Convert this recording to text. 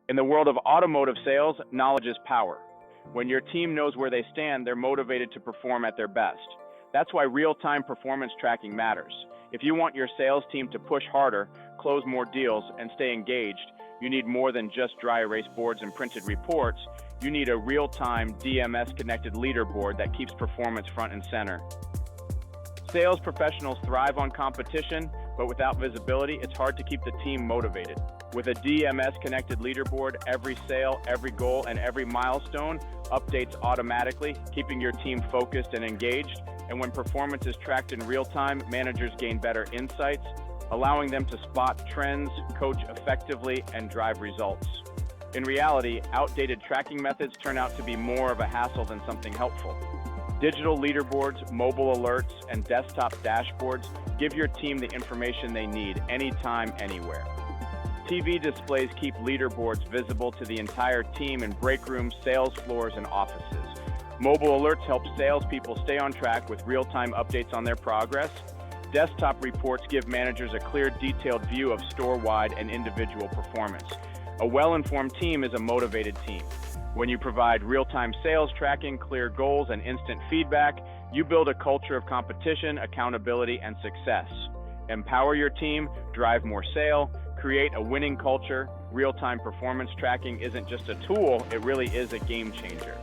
In the world of automotive sales, knowledge is power. When your team knows where they stand, they're motivated to perform at their best. That's why real-time performance tracking matters. If you want your sales team to push harder, close more deals, and stay engaged, you need more than just dry erase boards and printed reports. You need a real-time DMS-connected leaderboard that keeps performance front and center. Sales professionals thrive on competition, but without visibility, it's hard to keep the team motivated. With a DMS-connected leaderboard, every sale, every goal, and every milestone updates automatically, keeping your team focused and engaged. And when performance is tracked in real time, managers gain better insights, allowing them to spot trends, coach effectively, and drive results. In reality, outdated tracking methods turn out to be more of a hassle than something helpful. Digital leaderboards, mobile alerts, and desktop dashboards give your team the information they need anytime, anywhere. TV displays keep leaderboards visible to the entire team in break rooms, sales floors, and offices. Mobile alerts help salespeople stay on track with real-time updates on their progress. Desktop reports give managers a clear, detailed view of store-wide and individual performance. A well-informed team is a motivated team. When you provide real-time sales tracking, clear goals, and instant feedback, you build a culture of competition, accountability, and success. Empower your team, drive more sale, create a winning culture. Real-time performance tracking isn't just a tool, it really is a game changer.